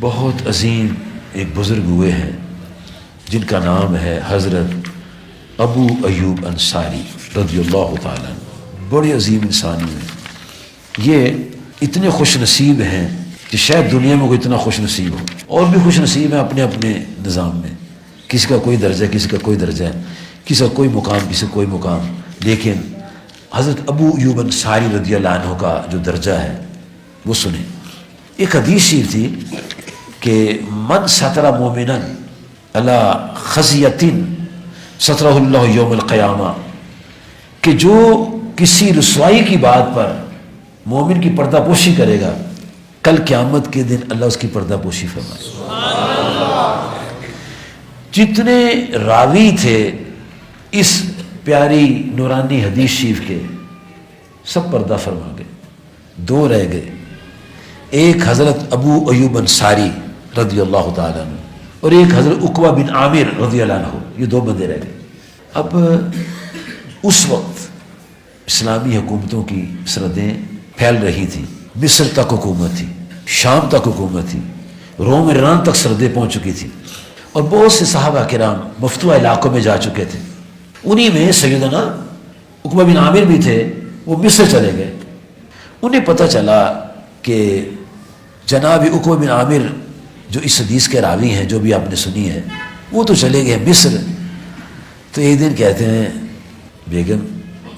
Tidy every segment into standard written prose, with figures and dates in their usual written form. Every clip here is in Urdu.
بہت عظیم ایک بزرگ ہوئے ہیں جن کا نام ہے حضرت ابو ایوب انصاری رضی اللہ تعالیٰ عنہ. بڑے عظیم انسان ہیں. یہ اتنے خوش نصیب ہیں کہ شاید دنیا میں کوئی اتنا خوش نصیب ہو. اور بھی خوش نصیب ہیں اپنے اپنے نظام میں. کسی کا کوئی درجہ، کسی کا کوئی درجہ، کسی کا کوئی مقام، کسی کا کوئی مقام. لیکن حضرت ابو ایوب انصاری رضی اللہ عنہ کا جو درجہ ہے وہ سنیں. ایک حدیث شریف تھی کہ من ستر مومنا علی خزیۃ سترہ اللہ یوم القیامہ، کہ جو کسی رسوائی کی بات پر مومن کی پردہ پوشی کرے گا کل قیامت کے دن اللہ اس کی پردہ پوشی فرمائے. جتنے راوی تھے اس پیاری نورانی حدیث شریف کے سب پردہ فرما گئے. دو رہ گئے، ایک حضرت ابو ایوب انصاری رضی اللہ تعالیٰ عنہ اور ایک حضرت عقبہ بن عامر رضی اللہ عنہ. یہ دو بندے رہ گئے. اب اس وقت اسلامی حکومتوں کی سرحدیں پھیل رہی تھیں. مصر تک حکومت تھی، شام تک حکومت تھی، روم ایران تک سرحدیں پہنچ چکی تھی، اور بہت سے صحابہ کرام مفتوحہ علاقوں میں جا چکے تھے. انہی میں سیدنا عقبہ بن عامر بھی تھے. وہ مصر چلے گئے. انہیں پتہ چلا کہ جناب عقبہ بن عامر جو اس حدیث کے راوی ہیں، جو بھی آپ نے سنی ہے، وہ تو چلے گئے مصر. تو ایک دن کہتے ہیں بیگم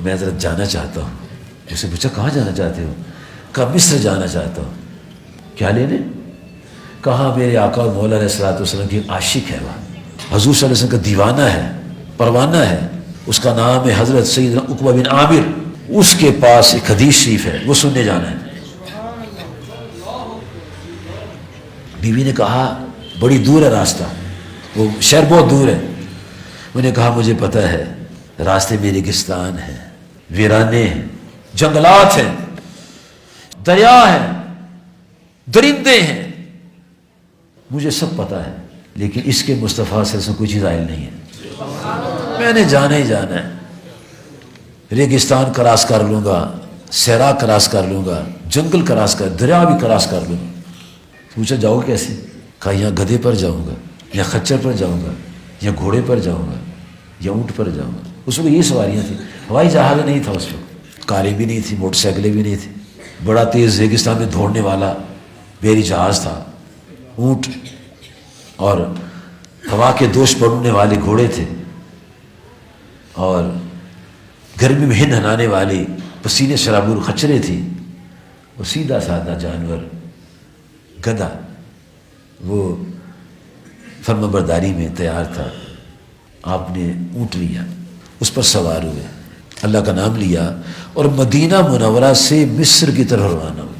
میں ذرا جانا چاہتا ہوں. اسے پوچھا کہاں جانا چاہتے ہو؟ کہا مصر جانا چاہتا ہوں. کیا لینے؟ کہا میرے آقا اور مولا علیہ الصلوۃ والسلام کی عاشق ہے، وہاں حضور صلی اللہ علیہ وسلم کا دیوانہ ہے، پروانہ ہے. اس کا نام ہے حضرت سیدنا عقبہ بن عامر. اس کے پاس ایک حدیث شریف ہے، وہ سننے جانا ہے. بیوی نے کہا بڑی دور ہے راستہ، وہ شہر بہت دور ہے. انہوں نے کہا مجھے پتہ ہے، راستے میں ریگستان ہے، ویرانے ہیں، جنگلات ہیں، دریا ہیں، درندے ہیں، مجھے سب پتہ ہے، لیکن اس کے مصطفیٰ صلی اللہ علیہ وسلم کوئی چیز عائل نہیں ہے. میں نے جانا ہی جانا ہے. ریگستان کراس کر لوں گا، صحرا کراس کر لوں گا، جنگل کراس کر، دریا بھی کراس کر لوں گا. پوچھا جاؤ کیسے؟ کہا یا گدھے پر جاؤں گا، یا خچر پر جاؤں گا، یا گھوڑے پر جاؤں گا، یا اونٹ پر جاؤں گا. اس وقت یہ سواریاں تھیں. ہوائی جہاز نہیں تھا اس وقت، کاریں بھی نہیں تھیں، موٹر سائیکلیں بھی نہیں تھیں. بڑا تیز ریگستان میں دوڑنے والا بحری جہاز تھا. اونٹ اور ہوا کے دوش پڑنے والے گھوڑے تھے، اور گرمی میں ہنہنانے والی پسینے شرابور خچریں تھیں. اور سیدھا سادہ جانور گدھا وہ فرما برداری میں تیار تھا. آپ نے اونٹ لیا، اس پر سوار ہوئے، اللہ کا نام لیا اور مدینہ منورہ سے مصر کی طرف روانہ ہوئے.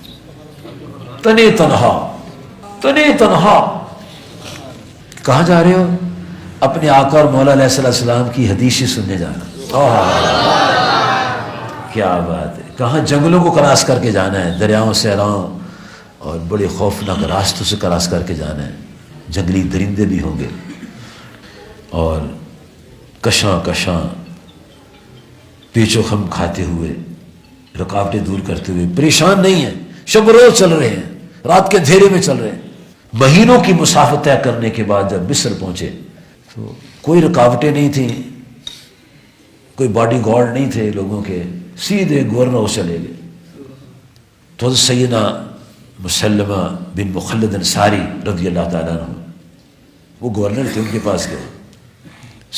تنے تنہا. کہاں جا رہے ہو؟ اپنے آقا اور مولا علیہ السلام کی حدیث سننے جانا. کیا بات ہے. کہاں؟ جنگلوں کو کراس کر کے جانا ہے، دریاؤں صحراؤں اور بڑے خوفناک راستوں سے کراس کر کے جانا ہے. جنگلی درندے بھی ہوں گے اور کشاں پیچ و خم کھاتے ہوئے، رکاوٹیں دور کرتے ہوئے، پریشان نہیں ہیں، شب روز چل رہے ہیں، رات کے اندھیرے میں چل رہے ہیں. مہینوں کی مسافت طے کرنے کے بعد جب مصر پہنچے تو کوئی رکاوٹیں نہیں تھیں، کوئی باڈی گارڈ نہیں تھے لوگوں کے. سیدھے گورنر ہاؤس چلے گئے. تو حضرت سیدنا مسلمہ بن مخلد انصاری رضی اللہ تعالیٰ عنہ وہ گورنر تھے، ان کے پاس گئے.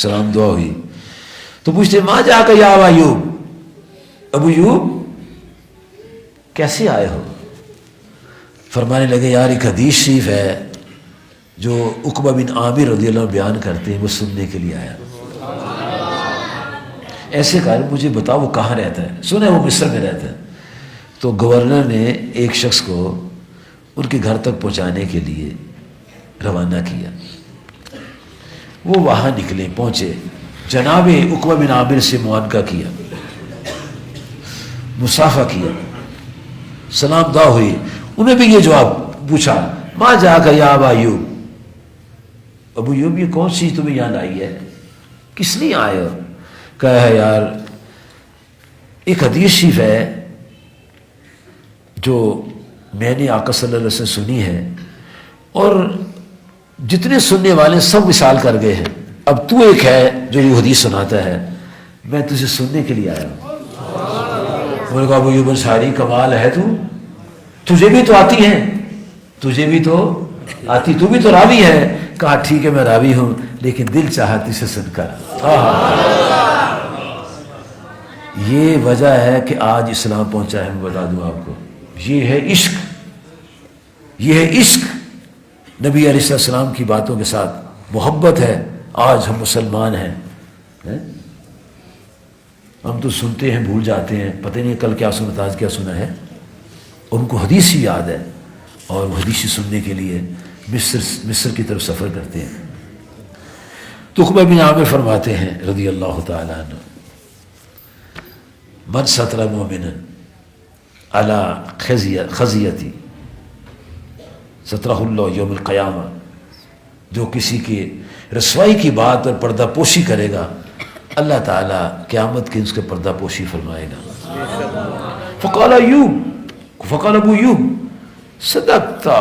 سلام دعا ہوئی تو پوچھتے ماں جا کر یا ایوب، ابو ایوب کیسے آئے ہو؟ فرمانے لگے یار ایک حدیث شریف ہے جو عقبہ بن عامر رضی اللہ عنہ بیان کرتے ہیں، وہ سننے کے لیے آیا. ایسے کہا مجھے بتاؤ وہ کہاں رہتا ہے؟ سنا وہ مصر میں رہتا ہے. تو گورنر نے ایک شخص کو ان کے گھر تک پہنچانے کے لیے روانہ کیا. وہ وہاں نکلے، پہنچے، جناب عقبہ بن عامر سے معانقہ کیا، مصافحہ کیا، سلام دعا ہوئی. انہیں بھی یہ جواب پوچھا ماں جا کر یا ابا ایوب، ابو ایوب یہ کون سی تمہیں یاد آئی ہے، کس لیے آئے ہو؟ کہا ہے یار ایک حدیث شریف ہے جو میں نے آقا صلی اللہ علیہ وسلم سنی ہے اور جتنے سننے والے سب وصال کر گئے ہیں، اب تو ایک ہے جو یہ حدیث سناتا ہے، میں تجھے سننے کے لیے آیا ہوں۔ انہوں نے کہا ابو ایوب انصاری کمال ہے، تجھے بھی تو آتی ہے، تجھے بھی تو آتی، تو بھی تو راوی ہے۔ کہا ٹھیک ہے میں راوی ہوں، لیکن دل چاہا تجھے سن کر۔ یہ وجہ ہے کہ آج اسلام پہنچا ہے، میں بتا دوں آپ کو، یہ ہے عشق، یہ ہے عشق، نبی علیہ السلام کی باتوں کے ساتھ محبت ہے۔ آج ہم مسلمان ہیں، ہم تو سنتے ہیں بھول جاتے ہیں، پتہ نہیں کل کیا سنا تھا آج کیا سنا ہے۔ ان کو حدیث ہی یاد ہے، اور وہ حدیث سننے کے لیے مصر کی طرف سفر کرتے ہیں۔ تو عقبہ بن عامر فرماتے ہیں رضی اللہ تعالیٰ عنہ، من ستر مومنا علی خزیتی سترہ اللہ یوم القیامہ، جو کسی کی رسوائی کی بات پر پردہ پوشی کرے گا، اللہ تعالیٰ قیامت کے اس کے پردہ پوشی فرمائے گا۔ فقال ابو ایوب صدقتا،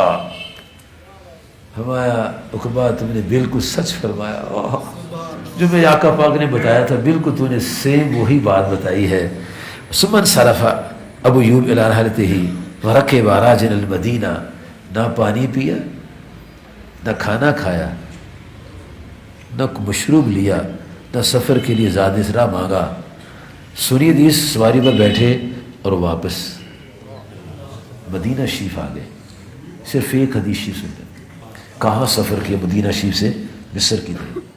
فرمایا عقبہ تم نے بالکل سچ فرمایا، جو میں آقا پاک نے بتایا تھا بالکل تو نے سیم وہی بات بتائی ہے۔ ثم انصرف ابو ایوب الی رحلتہ ورکب راجل المدینہ، نہ پانی پیا، نہ کھانا کھایا، نہ مشروب لیا، نہ سفر کے لیے زاد اسرا مانگا، سنی حدیث سواری پر بیٹھے اور واپس مدینہ شریف آ گئے، صرف ایک حدیث شریف سن لیں۔ کہاں سفر کیا؟ مدینہ شریف سے مصر کی طرف۔